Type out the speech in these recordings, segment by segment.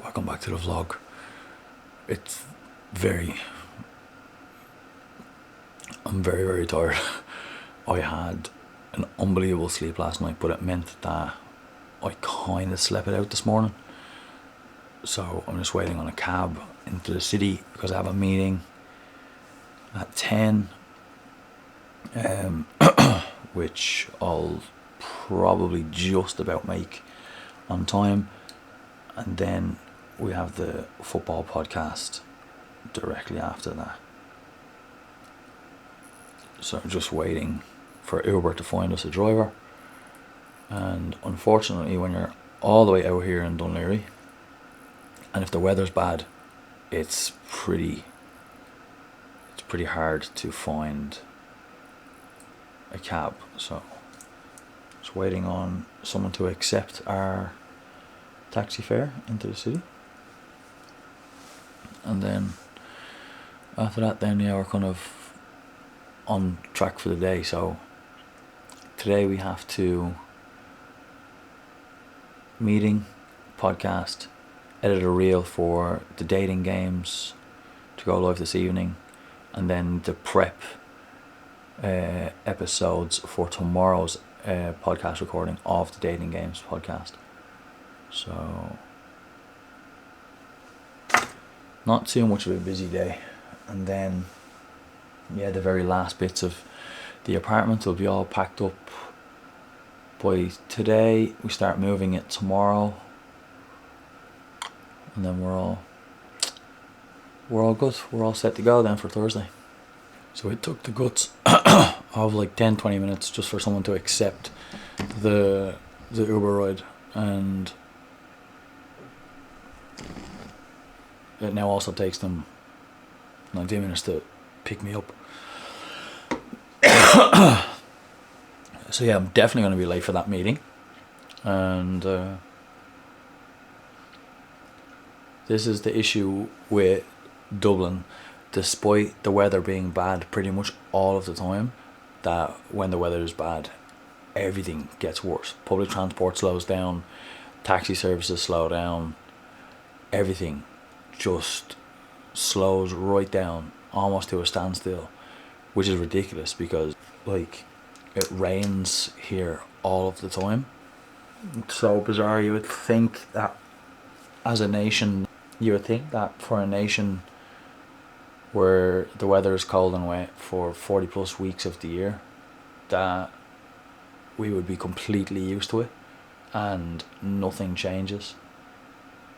Welcome back to the vlog. I'm very tired. I had an unbelievable sleep last night, but it meant that I kind of slept it out this morning. So I'm just waiting on a cab into the city because I have a meeting at 10, which I'll probably just about make on time, and then we have the football podcast directly after that. So I'm just waiting for Uber to find us a driver, and unfortunately when you're all the way out here in Dunleary and if the weather's bad, it's pretty hard to find a cab. So just waiting on someone to accept our taxi fare into the city, and then after that we're kind of on track for the day. So today we have to meeting, podcast, edit a reel for the dating games to go live this evening, and then the prep episodes for tomorrow's podcast recording of the dating games podcast. So not too much of a busy day, and then the very last bits of the apartment will be all packed up by today. We start moving it tomorrow, and then we're all good. We're all set to go then for Thursday. So it took the guts of like 10-20 minutes just for someone to accept the Uber ride, and it now also takes them 19 minutes to pick me up. So I'm definitely going to be late for that meeting, and this is the issue with Dublin. Despite the weather being bad pretty much all of the time, that when the weather is bad, everything gets worse. Public transport slows down, taxi services slow down, everything just slows right down almost to a standstill, which is ridiculous because like it rains here all of the time. It's so bizarre. You would think that as a nation, for a nation where the weather is cold and wet for 40 plus weeks of the year, that we would be completely used to it and nothing changes.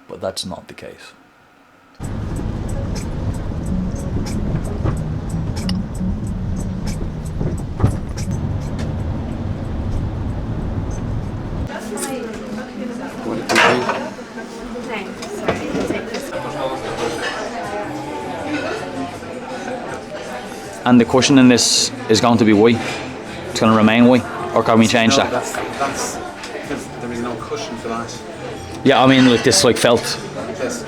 But that's not the case. And the cushion in this is going to be white. It's going to remain white, or can we change that? That's because there is no cushion for that. Yeah, I mean like this, like felt. This,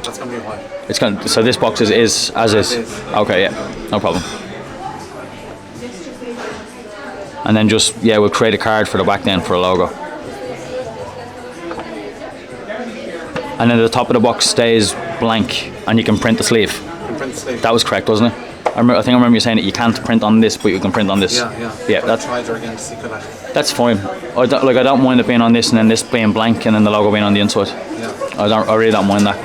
that's going to be white. It's going. So this box is as is. Okay, yeah, no problem. And then just we'll create a card for the back then for a logo. And then the top of the box stays blank, and you can print the sleeve. You can print the sleeve. That was correct, wasn't it? I think I remember you saying that you can't print on this, but you can print on this. Yeah. That's tried her again to see that's fine. I don't mind it being on this and then this being blank and then the logo being on the inside. Yeah. I really don't mind that.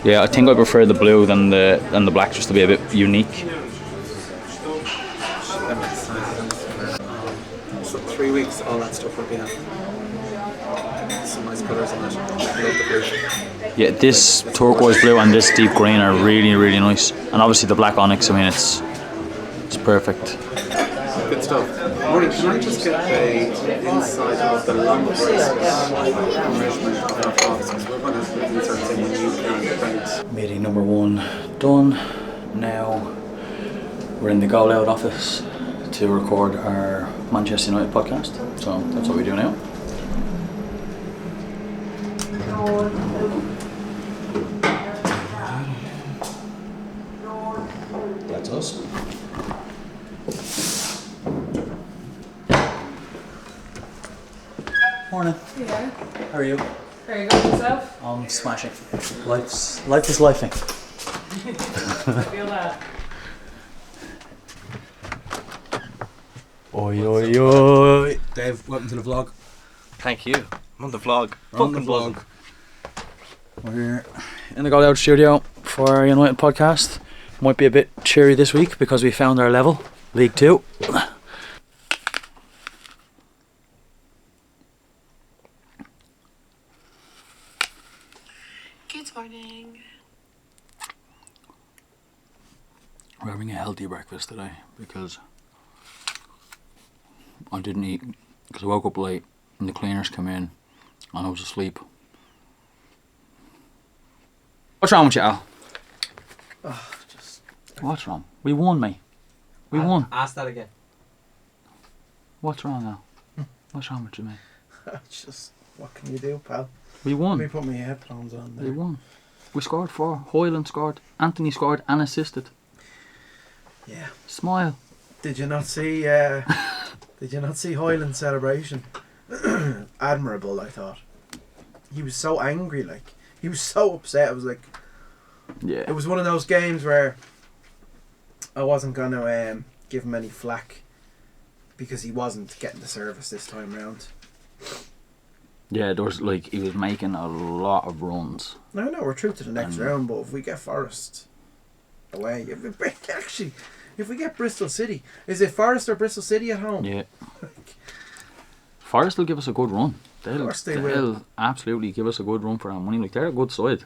Yeah, I think I prefer the blue than the black, just to be a bit unique. So 3 weeks, all that stuff will be on. Some nice colours on it. I love the blue. Yeah, this turquoise blue and this deep green are really nice, and obviously the black onyx. I mean, it's perfect. Good stuff. Morning, can I just get the inside of the long bracelet measurement of our box? Because we're going to insert in when you can print. Meeting number 1 done. Now we're in the Go Loud office to record our Manchester United podcast. So that's what we do now. That's us. Morning. Yeah. How are you? Very good yourself. I'm smashing. Life is lifing. I feel that. Oi, oi, oi. Dave, welcome to the vlog. Thank you. I'm on the vlog. We're on the Fucking buzzing. vlog. We're here in the Goal Out studio for our United podcast. Might be a bit cheery this week because we found our level, League 2. Good morning. We're having a healthy breakfast today because I didn't eat because I woke up late and the cleaners came in and I was asleep. What's wrong with you, Al? What's wrong? We won, mate. We won. Ask that again. What's wrong, Al? What's wrong with you, mate? Just, what can you do, pal? We Let won. me put my headphones on We there. won. We scored 4. Hoyland scored. Anthony scored and assisted. Yeah. Smile. Did you not see? Did you not see Hoyland's celebration? Admirable, I thought. He was so angry, like he was so upset. I was like, Yeah. it was one of those games where I wasn't gonna give him any flack because he wasn't getting the service this time round. Yeah, there was like he was making a lot of runs. No, we're through to the next round, but if we get Forest away, if we get Bristol City, is it Forest or Bristol City at home? Yeah. Forest will give us a good run. They'll course they will. absolutely give us a good run for our money. Like they're a good side.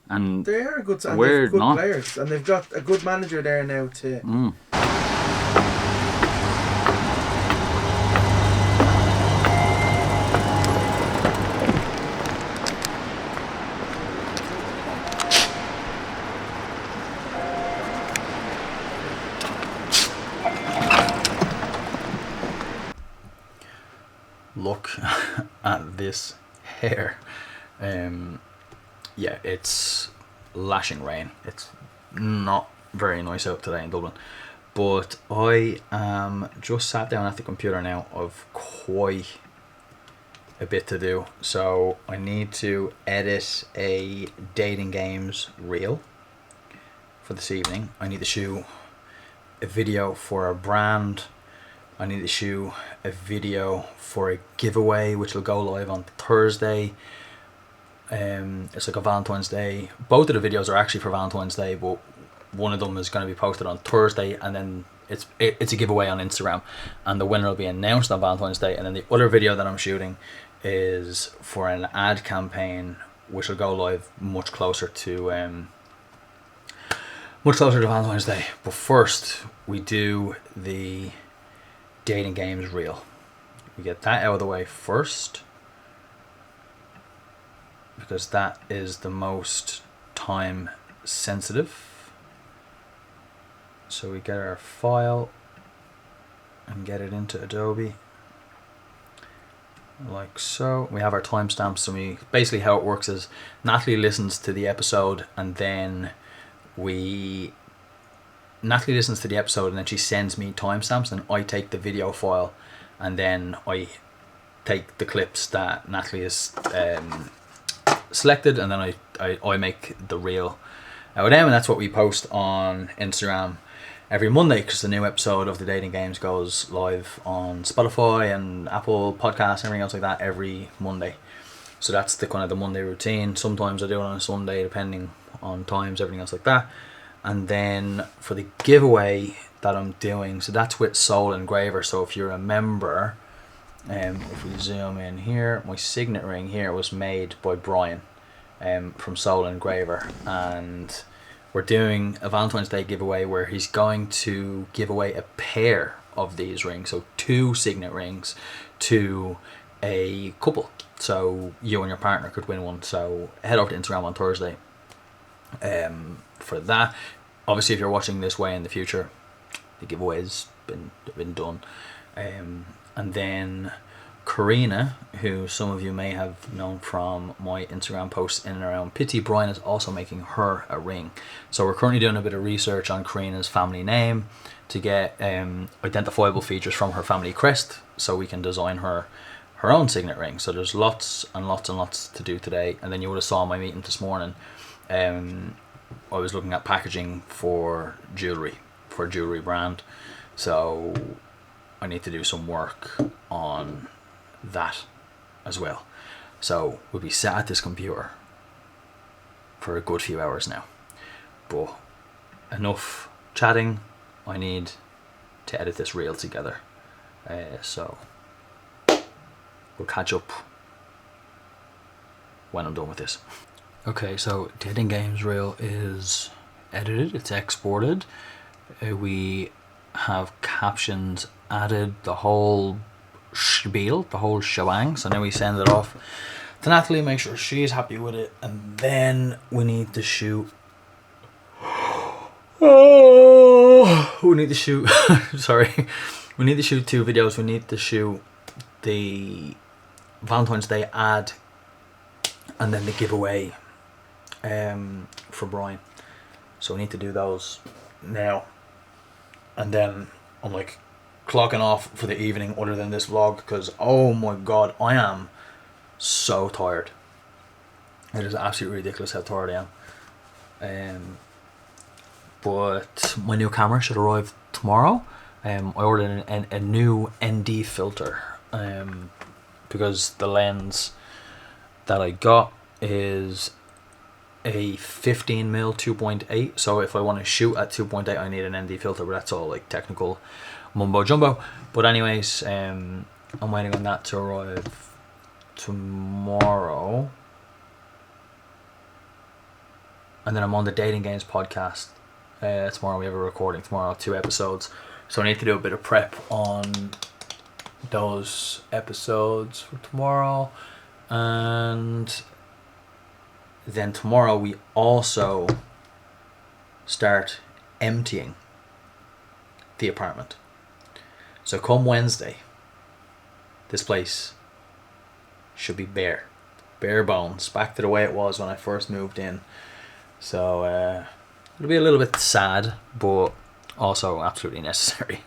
And They are a good side. We're They've good not. players, and they've got a good manager there now to. look at this hair. Yeah, it's lashing rain. It's not very nice out today in Dublin. But I am just sat down at the computer now. I've quite a bit to do. So I need to edit a dating games reel for this evening. I need to shoot a video for a brand. I need to shoot a video for a giveaway which will go live on Thursday. It's like a Valentine's Day. Both of the videos are actually for Valentine's Day, but one of them is going to be posted on Thursday, and then it's a giveaway on Instagram, and the winner will be announced on Valentine's Day. And then the other video that I'm shooting is for an ad campaign which will go live much closer to Valentine's Day. But first we do the dating games reel. We get that out of the way first, because that is the most time sensitive. So we get our file and get it into Adobe like so. We have our timestamps. So we basically, how it works is Natalie listens to the episode and then Natalie listens to the episode and then she sends me timestamps, and I take the video file and then I take the clips that Natalie has selected, and then I make the reel out of them, and that's what we post on Instagram every Monday, because the new episode of the Dating Games goes live on Spotify and Apple Podcasts and everything else like that every Monday. So that's the kind of the Monday routine. Sometimes I do it on a Sunday depending on times, everything else like that. And then for the giveaway that I'm doing, so that's with Soul Engraver. So if you're a member, if we zoom in here, my signet ring here was made by Brian from Soul Engraver, and we're doing a Valentine's Day giveaway where he's going to give away a pair of these rings, so 2 signet rings to a couple, so you and your partner could win one. So head over to Instagram on Thursday for that. Obviously if you're watching this way in the future, the giveaway's been done. And then Karina, who some of you may have known from my Instagram posts in and around Pity, Brian is also making her a ring. So we're currently doing a bit of research on Karina's family name to get identifiable features from her family crest, so we can design her her own signet ring. So there's lots and lots and lots to do today. And then you would have saw my meeting this morning. I was looking at packaging for jewelry brand. So I need to do some work on that as well. So we'll be sat at this computer for a good few hours now. But enough chatting. I need to edit this reel together. So we'll catch up when I'm done with this. Okay, so Dating Games reel is edited, it's exported. We have captions added, the whole spiel, the whole shebang. So now we send it off to Natalie, make sure she's happy with it, and then we need to shoot. We need to shoot. Sorry, we need to shoot 2 videos. We need to shoot the Valentine's Day ad, and then the giveaway for Brian. So we need to do those now, and then I'm like clocking off for the evening other than this vlog, because oh my god, I am so tired. It is absolutely ridiculous how tired I am. But my new camera should arrive tomorrow. I ordered a new ND filter because the lens that I got is a 15mm 2.8, so if I want to shoot at 2.8 I need an ND filter, but that's all like technical mumbo jumbo. But anyways, I'm waiting on that to arrive tomorrow, and then I'm on the Dating Games podcast tomorrow. We have a recording tomorrow, 2 episodes, so I need to do a bit of prep on those episodes for tomorrow. And then tomorrow we also start emptying the apartment. So come Wednesday, this place should be bare bones, back to the way it was when I first moved in. So it'll be a little bit sad, but also absolutely necessary.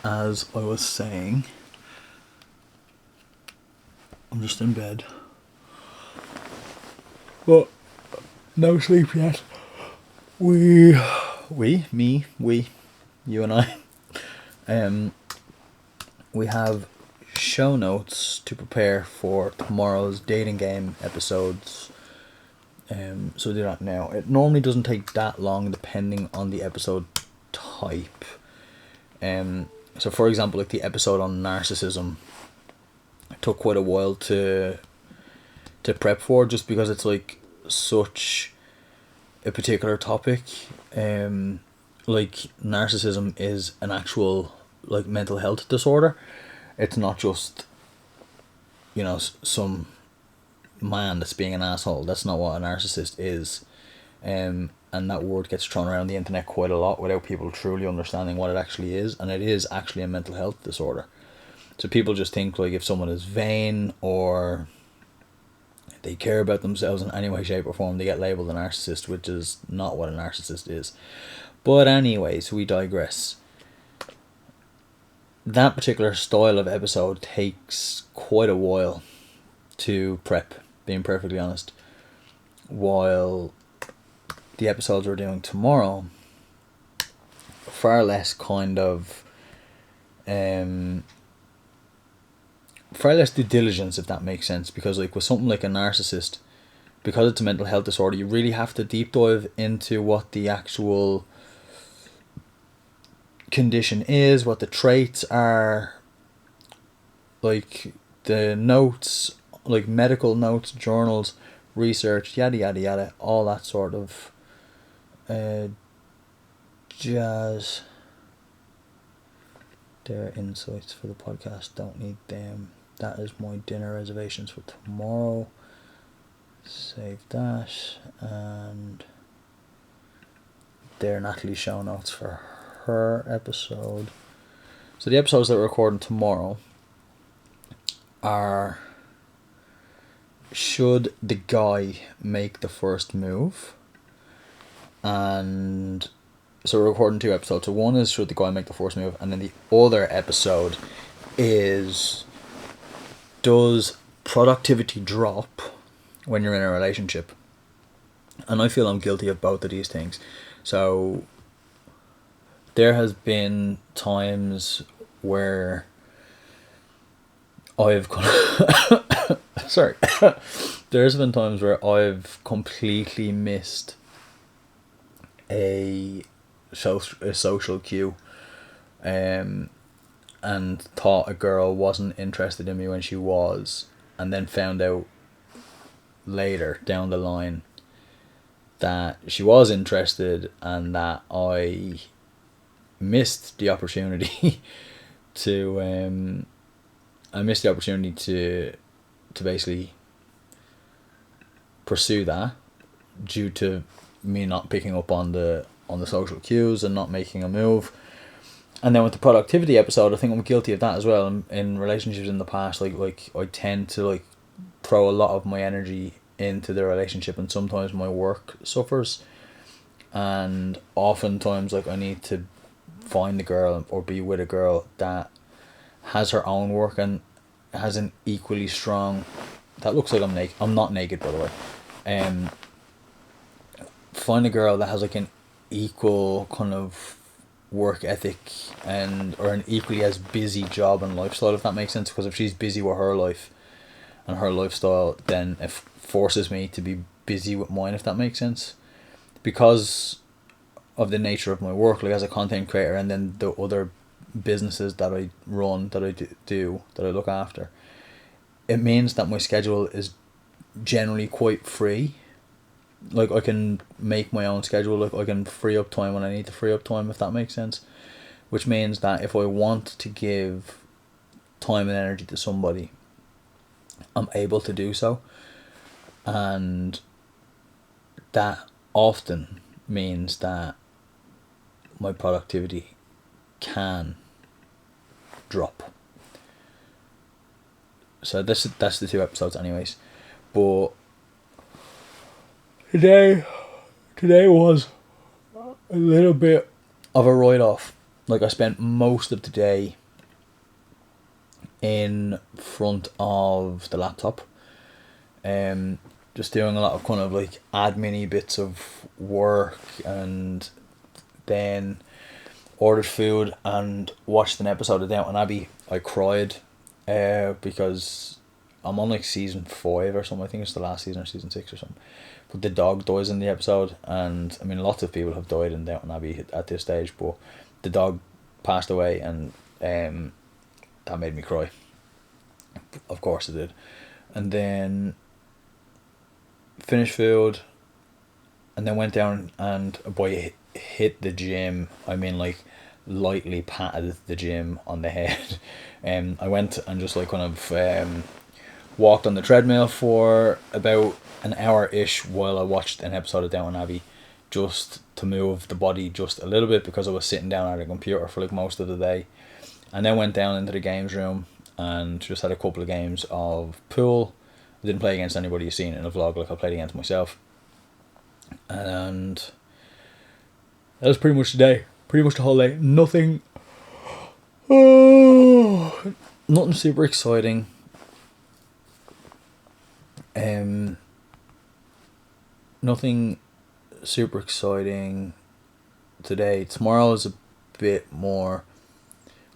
as I was saying, I'm just in bed. But no sleep yet. We, you and I, we have show notes to prepare for tomorrow's dating game episodes. So do that now. It normally doesn't take that long depending on the episode type. So for example, like the episode on narcissism took quite a while to prep for, just because it's like such a particular topic. Like narcissism is an actual like mental health disorder. It's not just, you know, some man that's being an asshole. That's not what a narcissist is. And that word gets thrown around the internet quite a lot without people truly understanding what it actually is, and it is actually a mental health disorder. So people just think like if someone is vain or they care about themselves in any way, shape or form, they get labelled a narcissist, which is not what a narcissist is. But anyways, we digress. That particular style of episode takes quite a while to prep, being perfectly honest. While the episodes we're doing tomorrow, far less kind of far less due diligence, if that makes sense, because like with something like a narcissist, because it's a mental health disorder, you really have to deep dive into what the actual condition is, what the traits are, like the notes, like medical notes, journals, research, yada yada yada, all that sort of jazz. Their insights for the podcast, don't need them. That is my dinner reservations for tomorrow. Save that. And there, Natalie's show notes for her episode. So the episodes that we're recording tomorrow are: should the guy make the first move? And so we're recording 2 episodes. So one is should the guy make the first move, and then the other episode is does productivity drop when you're in a relationship? And I feel I'm guilty of both of these things. So there has been times where I've sorry there's been times where I've completely missed a social cue, and thought a girl wasn't interested in me when she was, and then found out later down the line that she was interested, and that I missed the opportunity to basically pursue that, due to me not picking up on the social cues and not making a move. And then with the productivity episode, I think I'm guilty of that as well. In relationships in the past, like I tend to like throw a lot of my energy into the relationship, and sometimes my work suffers, and oftentimes like I need to find a girl or be with a girl that has her own work and has an equally strong, that looks like I'm naked, I'm not naked by the way, find a girl that has like an equal kind of work ethic or an equally as busy job and lifestyle, if that makes sense. Because if she's busy with her life and her lifestyle, then it forces me to be busy with mine, if that makes sense, because of the nature of my work, like as a content creator, and then the other businesses that I run, that I do that I look after. It means that my schedule is generally quite free. Like I can make my own schedule, like I can free up time when I need to free up time, if that makes sense. Which means that if I want to give time and energy to somebody, I'm able to do so. And that often means that my productivity can drop. So that's the 2 episodes anyways. But today was a little bit of a write-off. like I spent most of the day in front of the laptop, just doing a lot of kind of like admin-y bits of work, and then ordered food and watched an episode of Downton Abbey. I cried because I'm on like season 5 or something. I think it's the last season or season 6 or something. But the dog dies in the episode, and I mean lots of people have died in Downton Abbey at this stage, but the dog passed away, and that made me cry. Of course it did. And then finished food, and then went down, and a boy hit the gym. I mean, like, lightly patted the gym on the head. I went and just like kind of walked on the treadmill for about an hour-ish while I watched an episode of Downton Abbey, just to move the body just a little bit, because I was sitting down at a computer for like most of the day. And then went down into the games room and just had a couple of games of pool. I didn't play against anybody you've seen in a vlog, like I played against myself. And that was pretty much the day. Pretty much the whole day. Nothing super exciting. Nothing super exciting today. Tomorrow is a bit more,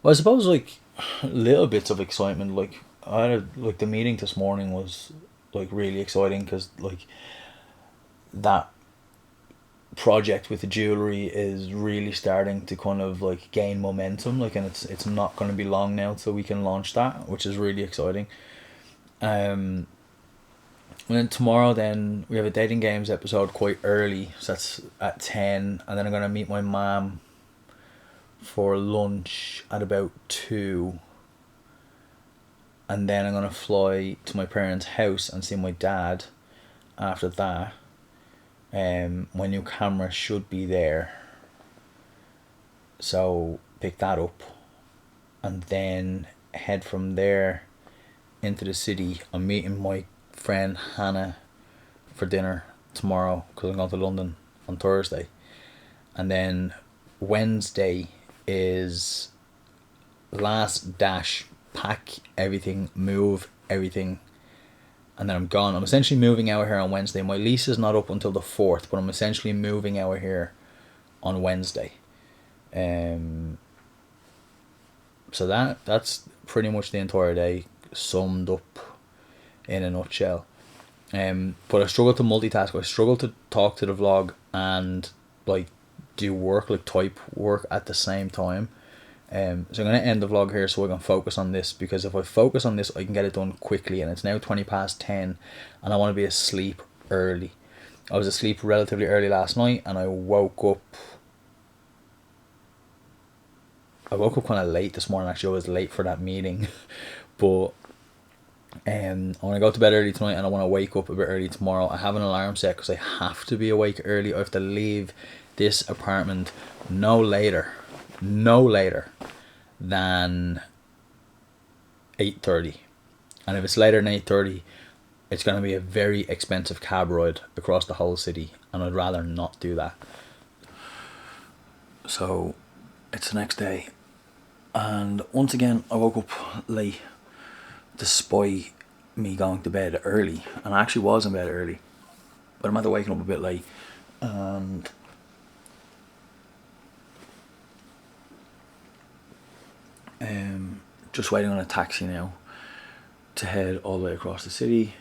well, I suppose like little bits of excitement. Like I had like the meeting this morning was like really exciting, because like that project with the jewelry is really starting to kind of like gain momentum, like, and it's not going to be long now till we can launch that, which is really exciting. And then tomorrow, then we have a dating games episode quite early, so that's at 10, and then I'm going to meet my mum for lunch at about 2, and then I'm going to fly to my parents' house and see my dad after that. My new camera should be there, so pick that up, and then head from there into the city. I'm meeting my friend Hannah for dinner tomorrow, because I'm going to London on Thursday, and then Wednesday is last dash, pack everything, move everything, and then I'm gone. I'm essentially moving out here on Wednesday. My lease is not up until the 4th, but I'm essentially moving out here on Wednesday. So that's pretty much the entire day summed up in a nutshell. But I struggle to multitask. I struggle to talk to the vlog and like do work, like type work at the same time. So I'm going to end the vlog here so I can focus on this, because if I focus on this I can get it done quickly, and it's now 10:20 and I want to be asleep early. I was asleep relatively early last night, and I woke up kind of late this morning. Actually, I was late for that meeting. But I want to go to bed early tonight, and I want to wake up a bit early tomorrow. I have an alarm set because I have to be awake early. I have to leave this apartment no later than 8:30, and if it's later than 8:30, it's going to be a very expensive cab ride across the whole city, and I'd rather not do that. So it's the next day, and once again I woke up late despite me going to bed early, and I actually was in bed early, but I'm after waking up a bit late, and just waiting on a taxi now to head all the way across the city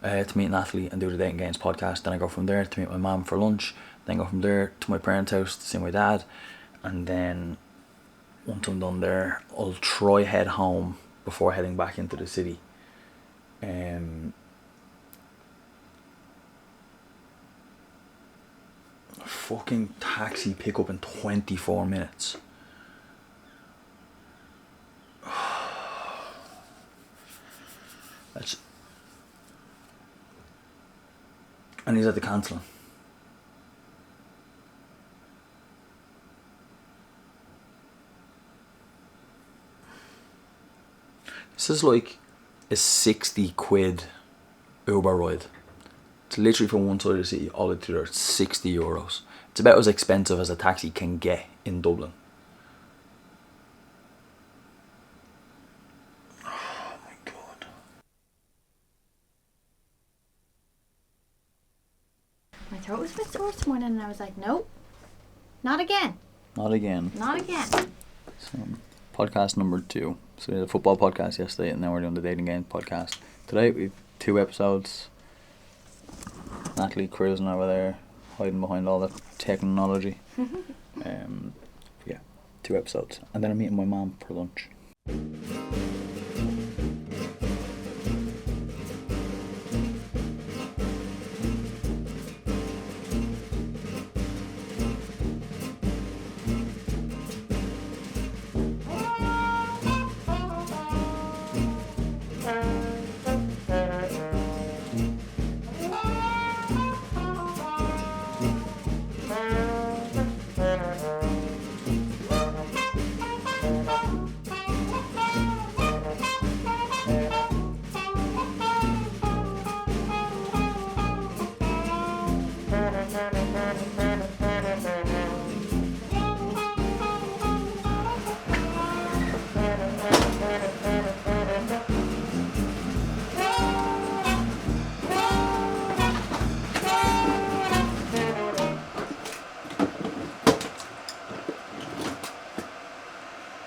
to meet Natalie and do the Dating Games podcast. Then I go from there to meet my mum for lunch, then go from there to my parents' house to see my dad, and then once I'm done there I'll try head home before heading back into the city. Fucking taxi pickup in 24 minutes. And he's at the cancelling. This is like a 60 quid Uber ride. It's literally from one side of the city all the way to the other. It's €60. It's about as expensive as a taxi can get in Dublin. this morning and I was like, no, not again. Not again. Not again. So, podcast number 2. So we had a football podcast yesterday, and now we're doing the dating game podcast. Today we've 2 episodes. Natalie cruising over there, hiding behind all the technology. Yeah, 2 episodes. And then I'm meeting my mum for lunch.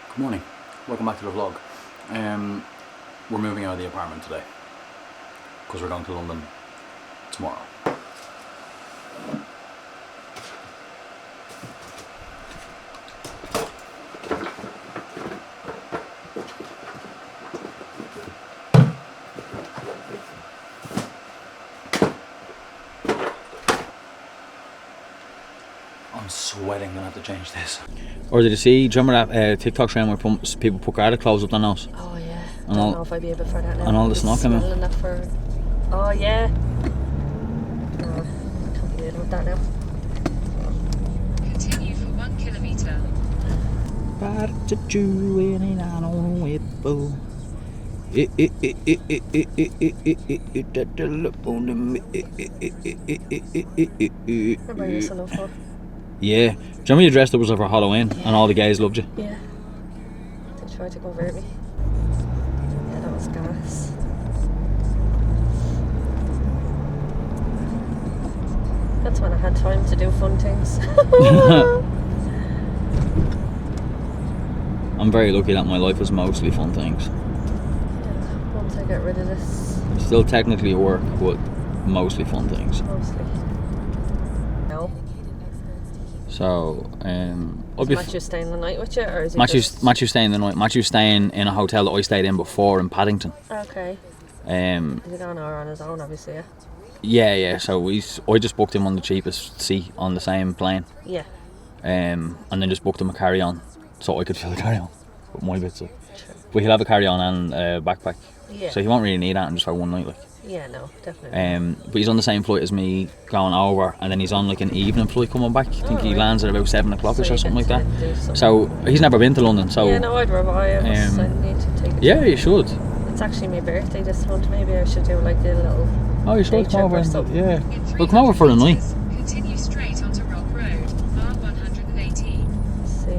Good morning. Welcome back to the vlog. We're moving out of the apartment today because we're going to London tomorrow. I'm sweating, gonna have to change this. Or did you see, do you remember that TikTok trend where people put garlic cloves up their nose? Oh yeah, I And don't all- know if I'd be able for that now. and all the It's snot coming. smelling that for... Oh yeah. Oh, I can't be dealing with that now. Continue for 1 kilometre. Remember you son of for? Yeah. Do you remember you dressed up as for Halloween and all the guys loved you? Yeah. They tried to convert me. Yeah, that was gas. That's when I had time to do fun things. I'm very lucky that my life is mostly fun things. Yeah, once I get rid of this, Still technically work, but mostly fun things. mostly. No. So, I'll Is be Matthew staying the night with you, or is he Matthew's just... staying the night. Matthew's staying in a hotel that I stayed in before in Paddington. Okay. Um, Is he going on his own, obviously, yeah? yeah. So I just booked him on the cheapest seat on the same plane. Yeah. And then just booked him a carry-on so I could fill the carry-on with my bits of. But he'll have a carry-on and a backpack, Yeah. so he won't really need that just for one night, like. Yeah, no, definitely. But he's on the same flight as me going over, and then he's on like an evening flight coming back. I think he right. lands at about 7 o'clock So or you something like get that. to do something. So he's never been to London, so Yeah, no, I'd revise it. I need to take it. yeah, you should. It's actually my birthday this month. Maybe I should do like a little... Oh, you should Day come trip over or and something. yeah. In Well, come over for the night. Continue straight onto Rock Road, R118. See,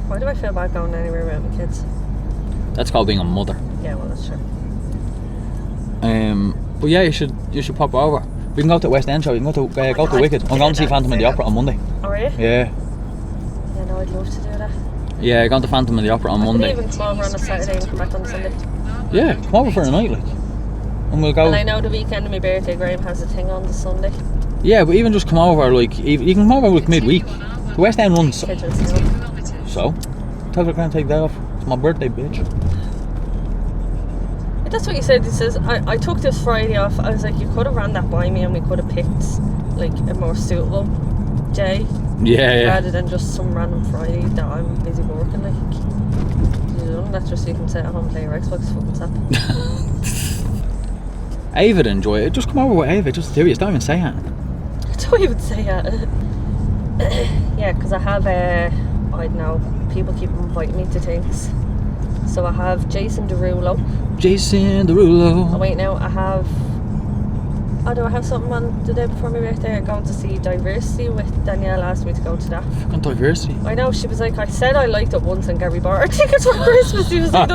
why do I feel bad going anywhere without my kids? That's called being a mother. Yeah, well, that's true. But yeah, you should pop over. We can go to the West End show. You can go to God, Wicked. I'm going to see Phantom of the Opera on Monday. Oh, are you? Yeah. Yeah, no, I'd love to do that. Yeah, going to Phantom of the Opera on I Monday. could even come over on a Saturday and come back on Sunday. Yeah, come over for a night, like. And we'll go. And I know the weekend of my birthday, Graham has a thing on the Sunday. Yeah, but even just come over, like, you can come over like midweek. The West End runs. Kids will still. So, tell her I can't take that off. It's my birthday, bitch. That's what he said. He says, I took this Friday off. I was like, you could have ran that by me and we could have picked like a more suitable day Yeah. rather than just some random Friday that I'm busy working. Like, you know, that's just so you can sit at home and play your Xbox. Fucking sap. Ava'd enjoy it. Just come over with Ava. Just do it. Don't even say that. Don't even say that. Yeah, because I have, I don't know, people keep inviting me to things. So I have Jason Derulo. Jason Oh Derulo. wait, now I have... Oh, do I have something on the day before my birthday? I'm going to see Diversity with Danielle. Asked me to go to that. Fucking diversity. I know, she was like, I said I liked it once and Gary bought her tickets for Christmas. She was like,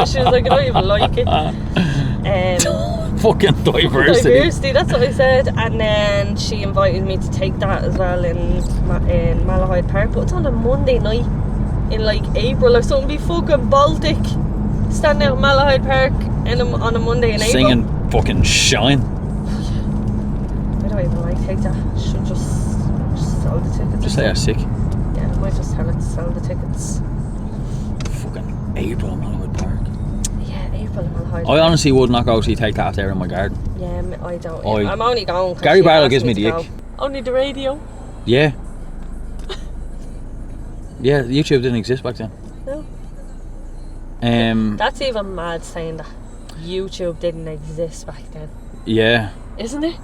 she was like, I don't even like it. fucking diversity. Diversity, that's what I said. And then she invited me to take that as well in Malahide Park, but it's on a Monday night in like April or something. Be fucking Baltic standing out in Malahide Park on a Monday in April. Singing fucking Shine. I don't even like take that. Should just sell the tickets. Just say you're sick. Yeah, I might just tell it to sell the tickets. Fucking April in Malahide Park. Yeah, April in Malahide I Park. honestly would not go see Take That out there in my garden. Yeah, I don't. I- I'm only going 'cause Gary she Barlow asked gives me to the go. ick. Only the radio. Yeah. Yeah, YouTube didn't exist back then. No. Um. That's even mad saying that. YouTube didn't exist back then. Yeah. Isn't it?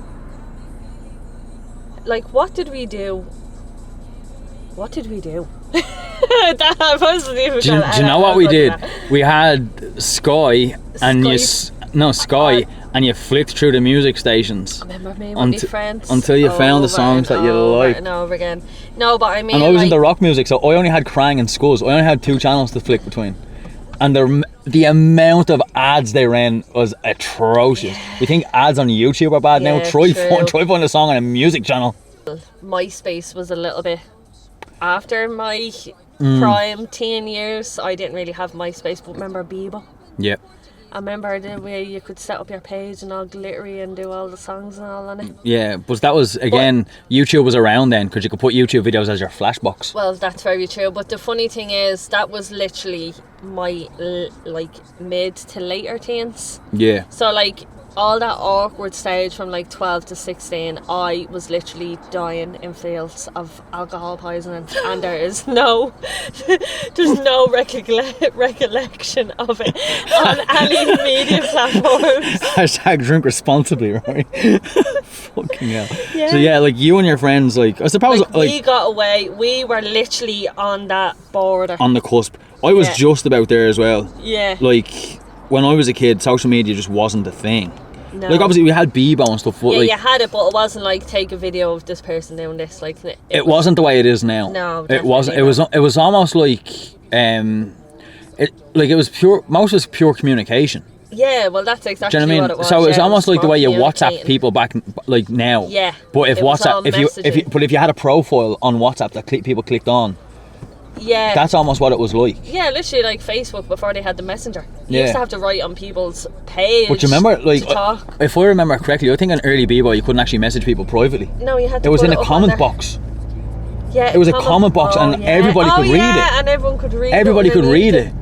Like, what did we do? What did we do? That wasn't even Do you know what we did? We had Sky and Sky, and you flicked through the music stations. Remember me with my friends? until you found the songs that you liked. and over again. No, but I mean, And I was like, into rock music, so I only had Krang and Scuzz. I only had 2 channels to flick between. And the amount of ads they ran was atrocious. We think ads on YouTube are bad now. Yeah, Try true. find a song on a music channel. MySpace was a little bit after my prime teen years. I didn't really have MySpace, but remember Bebo? Yeah. I remember the way you could set up your page and all glittery and do all the songs and all on it. Yeah, but that was, again, YouTube was around then because you could put YouTube videos as your flashbox. Well, that's very true. But the funny thing is, that was literally my like mid to later teens. Yeah. So like all that awkward stage from like 12 to 16, I was literally dying in fields of alcohol poisoning, and there's no recollection of it on any media platforms. Hashtag drink responsibly, right? Fucking hell. Yeah. So yeah, like you and your friends, like I suppose, Like, like we got away. We were literally on that border. on the cusp. I was Yeah. just about there as well. Yeah. Like when I was a kid, social media just wasn't a thing. No. Like obviously we had Bebo and stuff, but Yeah, like you had it, but it wasn't like take a video of this person doing this. Like it wasn't the way it is now. No, it wasn't. definitely It was almost like it was pure. Most was pure communication. Yeah, well, that's exactly Do you know what I mean? what it was. So it was yeah, almost like the way you WhatsApp communicating. people back like now. Yeah. But if It was all WhatsApp, if you had a profile on WhatsApp that people clicked on, Yeah. that's almost what it was like. Yeah, literally like Facebook before they had the Messenger. You Yeah. used to have to write on people's page. But you remember, like, to talk. if I remember correctly, I think in early Bebo you couldn't actually message people privately. No, you had to. It was put in a up on comment there. box. Yeah, It was a comment box and everybody could read it. Yeah, and everyone could read it. Everybody could read it.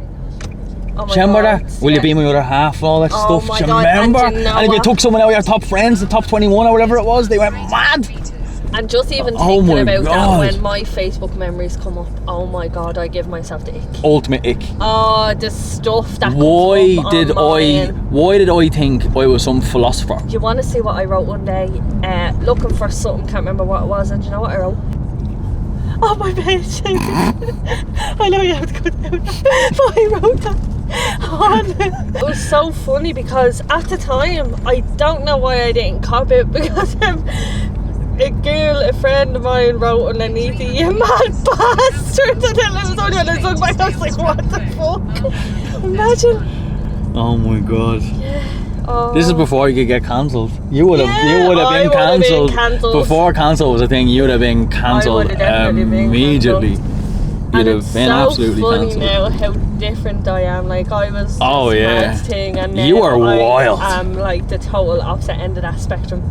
Oh my Do you remember God, that? Will you yeah. be my other half and all that Oh stuff? my Do you God, remember? and you know And if you what? took someone out of your top friends, the top 21 or whatever it was, they went mad. And just even Oh thinking my about God. that when my Facebook memories come up, oh my God, I give myself the ick. Ultimate ick. Oh, the stuff that Why comes up did I think I was some philosopher? Do you want to see what I wrote one day? Looking for something, can't remember what it was, and do you know what I wrote? Oh, my page. I know you have to go down that, but I wrote that on. It was so funny because at the time, I don't know why I didn't cop it, because a friend of mine wrote underneath it, "You mad bastard," and then it was only when I looked back, I was like, what the fuck? Imagine. Oh my God. Oh. This is before you could get cancelled. You would have I been would have been cancelled. Before cancel was a thing, you would have been cancelled would have definitely been immediately. cancelled. You'd And have been absolutely funny cancelled. now how different I am. Like I was Oh, this yeah. mad thing, and now You are wild. I'm like the total opposite end of that spectrum.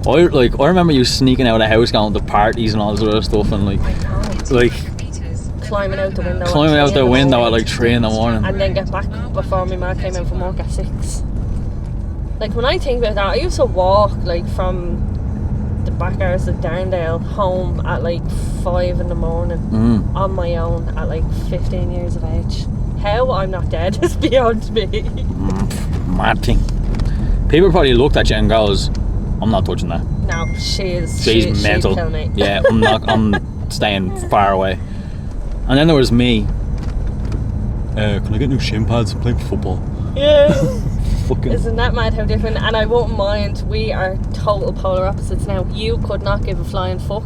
I remember you sneaking out of the house, going to parties and all this other stuff, and like Climbing out the window. climbing at out 3 the in window at morning, like 3 in the morning. and then get back before my mum came in from work at 6. Like when I think about that, I used to walk like from the back hours of Darndale home at like 5 in the morning on my own at like 15 years of age. How I'm not dead is beyond me. Mad thing. People probably looked at you and goes, "I'm not touching that. No, she's mental." She'd kill me. Yeah, I'm staying far away. And then there was me. Can I get new shin pads? I'm playing football. Yeah. Fucking. Isn't that mad how different? And I won't mind, we are total polar opposites now. You could not give a flying fuck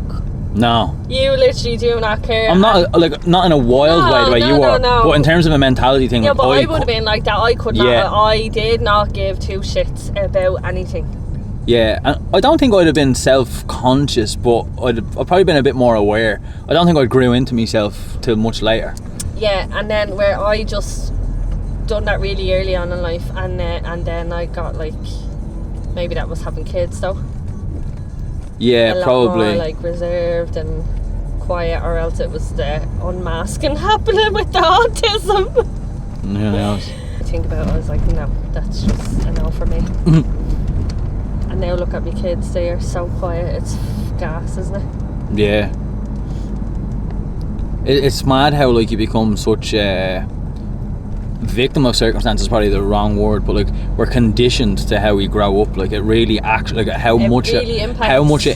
No. You literally do not care. I'm not not in a wild way the way you are, no. but in terms of a mentality thing. Yeah, like, but I would have been like that. I could not. Yeah. I did not give two shits about anything. Yeah, and I don't think I'd have been self-conscious, but I'd probably been a bit more aware. I don't think I grew into myself till much later. Yeah, and then where I just done that really early on in life, and then I got like, maybe that was having kids though. Yeah, a lot probably. more like reserved and quiet, or else it was the unmasking happening with the autism. Who knows? I think about it, I was like, no, that's just a no for me. And now look at me kids, they are so quiet, it's gas, isn't it? Yeah. It's mad how like you become such a victim of circumstances, probably the wrong word, but like we're conditioned to how we grow up. Like it really actually, like how much it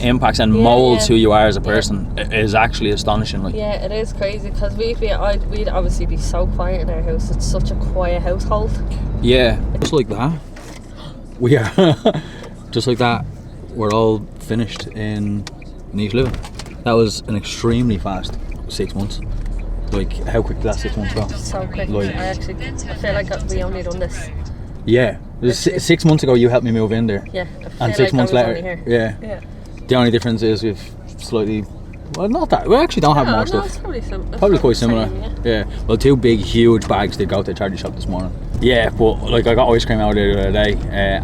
impacts and molds who you are as a person is actually astonishing. Like yeah, it is crazy because we'd obviously be so quiet in our house. It's such a quiet household. Yeah, just like that. We are just like that. We're all finished in East Living. That was an extremely fast 6 months. Like how quick did that 6 months go? So quick. Like, I feel like we only done this. Yeah, it was 6 months ago you helped me move in there. Yeah, And 6 months later, only here. yeah. The only difference is we've slightly, well, not that we actually don't have more stuff. It's probably Probably quite similar. Same, yeah. Well, 2 big, huge bags did go to the charity shop this morning. Yeah, but like I got ice cream out there the other day.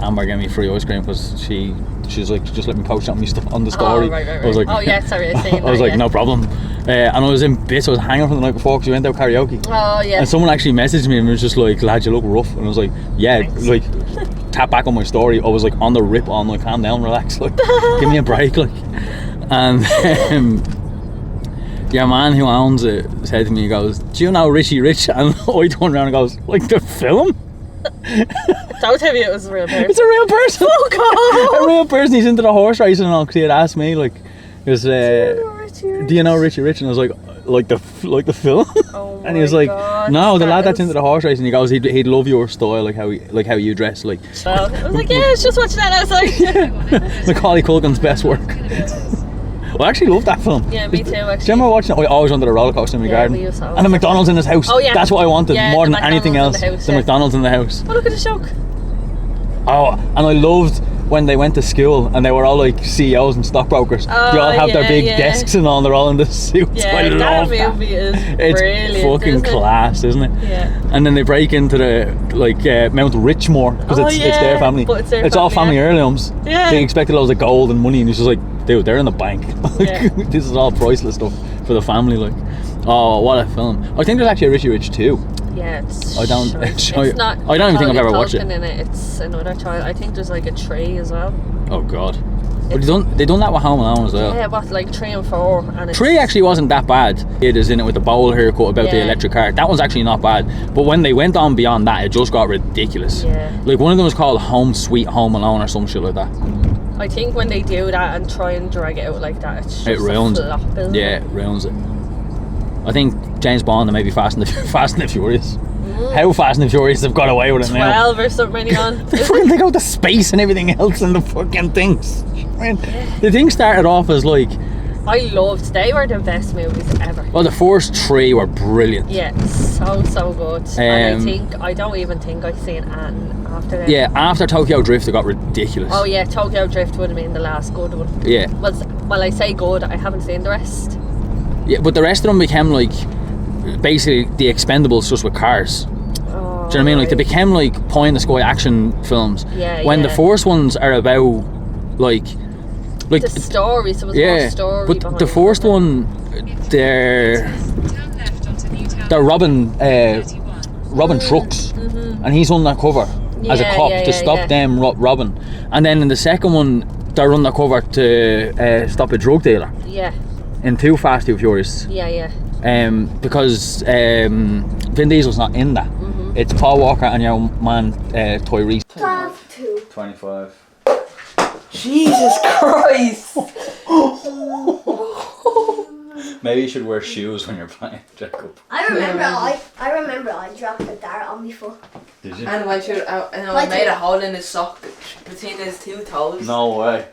Amber gave me free ice cream because she's like, just let me post on me stuff on the story. Oh, right. I was like, oh yeah, sorry, I seen I was that, like, yeah. no problem. And I was in bits. I was hanging from the night before because we went out karaoke. Oh yeah. And someone actually messaged me and was just like, lad, you look rough. And I was like, yeah, Thanks. like tap back on my story. I was like on the rip on, like calm down, relax, like give me a break, like. And your man who owns it said to me, he goes, do you know Richie Rich? And I turned around and goes, like the film? Don't tell me it was a real person. It's a real person. Oh god. A real person. He's into the horse racing and all, because he had asked me, like, he was, do you know Richie Rich? And I was like the film. Oh And he was like, God, no, the that lad that's is- into the horse racing. He goes, he'd love your style, like how you dress, like Well, I was like, yeah, it's just watching that outside. Macaulay Culkin's best work. I actually love that film. Yeah, me too, Do you actually. remember watching it? I always wanted a roller coaster in my Yeah, garden. we used to always And a McDonald's in his house. Oh, yeah. That's what I wanted Yeah, more the than anything else. McDonald's in the house, The yeah. McDonald's in the house. Oh, look at the joke. Oh, and I loved when they went to school and they were all like CEOs and stockbrokers. They all have their big desks and all. They're all in the suits. Yeah, I that love movie is It's brilliant. fucking isn't it? class, isn't it? Yeah. And then they break into the Mount Richmore because Oh, it's yeah, their family. but it's their all family, family heirlooms. Yeah. They expected loads of gold and money, and he's just like, dude, they're in the bank. Yeah. This is all priceless stuff for the family. Like, oh, what a film! I think there's actually a Richie Rich too. Yeah, it's I don't- shite. It's not. I don't even think I've ever watched it. In it. It's another child. I think there's like a 3 as well. Oh God. But they done that with Home Alone as well. Yeah, what, like 3 and 4, and it's 3 actually wasn't that bad. It is in it with the bowl haircut about the Yeah. electric car. That one's actually not bad. But when they went on beyond that, it just got ridiculous. Yeah. Like one of them was called Home Sweet Home Alone or some shit like that. I think when they do that and try and drag it out like that, it's just It ruins a flop, it. isn't Yeah, it? it ruins it. I think James Bond and maybe Fast and the Furious. How Fast and the Furious have got away with it now. 12 or something on. They go to space and everything else and the fucking things. I mean, the thing started off as like, I loved. They were the best movies ever. well, the first 3 were brilliant. Yeah, so good. And Um, I don't even think I've seen Anne after that. Yeah, after Tokyo Drift, it got ridiculous. Oh yeah, Tokyo Drift would have been the last good one. Yeah. Well, I say good. I haven't seen the rest. Yeah, but the rest of them became like basically the Expendables just with cars. Oh, Do you know what I mean? Like they became like pie in the sky action films. Yeah, When the yeah. first ones are about like The story, so it was more story but behind the it, first wasn't one, they're robbing trucks, and he's undercover as a Yeah, cop yeah, to yeah, stop yeah. them robbing. And then in the second one, they're undercover to stop a drug dealer it? Yeah, in Too Fast, Too Furious. yeah. Because Vin Diesel's not in that. It's Paul Walker and your man Tyrese. 25. Jesus Christ! Maybe you should wear shoes when you're playing, Jacob. I remember I dropped a dart on my foot. Did you? And went through, and I made a hole in his sock between his 2 toes. No way.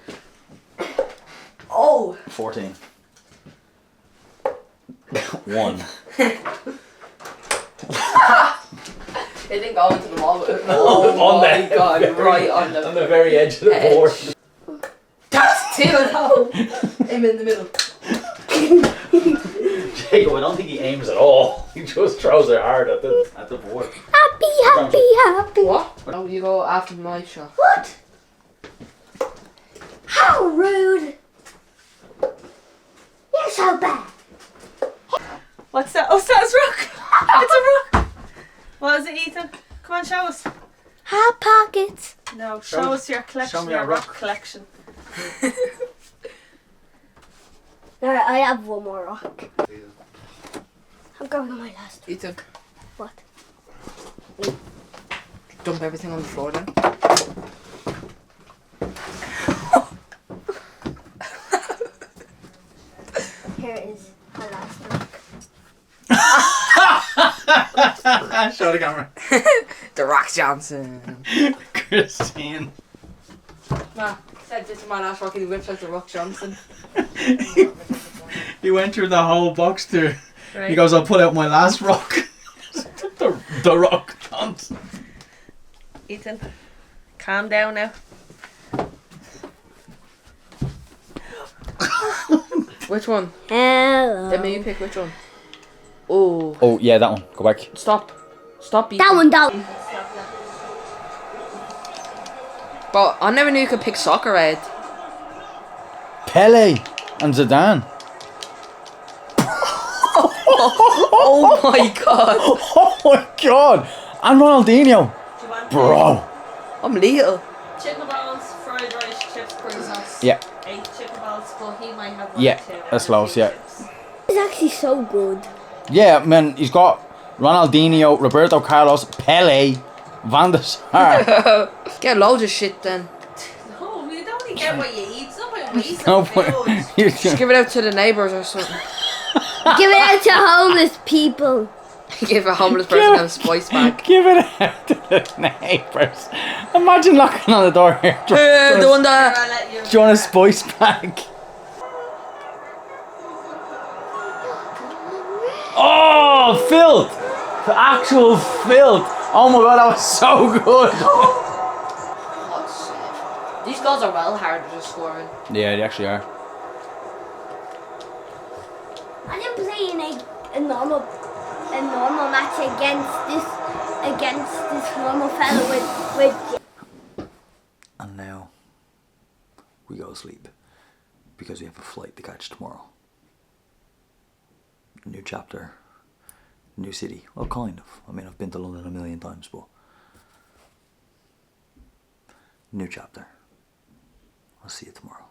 Oh! 14. One. It didn't go into the wall. On my the- god, right on the On the very edge of the edge. board. That's two and oh. Him in the middle. Jacob, I don't think he aims at all. He just throws it hard at the board. Happy. What? Oh, you go after my shot. What? How rude. You're so bad. What's that? Oh, that's rock. It's a rock. What is it, Ethan? Come on, show us. Hot pockets. No, show us your collection. show me your a rock rock. collection. Alright, I have one more rock. I'm going on my last. Ethan, What? dump everything on the floor then. Here it is. My last rock. Show the camera. The Rock Johnson. Christine. Nah, said this is my last rock and he whips out the Rock Johnson. He went through the whole box too. Right. He goes, I'll pull out my last rock. the rock Johnson. Ethan, calm down now. Which one? Hello. Let me pick which one. Oh, Oh yeah, that one. Go back. stop. Stop, Ethan. That one down. But I never knew you could pick soccer red. Pele and Zidane. Oh my god. Oh my god. And Ronaldinho. Do you want Bro. I'm little. chicken balls, fried rice, chips, curry sauce? Yeah. 8 chicken balls, but he might have one Yeah, too. that's close, yeah. It's actually so good. Yeah, man, he's got Ronaldinho, Roberto Carlos, Pele, Van der Sar. Get loads of shit then. No, you don't only get what you eat. It's not about wasting No, food. but you're Just give it out to the neighbours or something. Give it out to homeless people. Give a homeless person a spice bag. Give it out to the neighbours. Imagine knocking on the door here. The one that. I'll let you. Do you want a spice bag? Oh, filth! The actual filth! Oh my god, that was so good! These goals are well harder to score in. Yeah, they actually are. I didn't play in a normal match against this normal fella with And now we go to sleep because we have a flight to catch tomorrow. New chapter, new city. Well, kind of. I mean, I've been to London a million times, but new chapter. I'll see you tomorrow.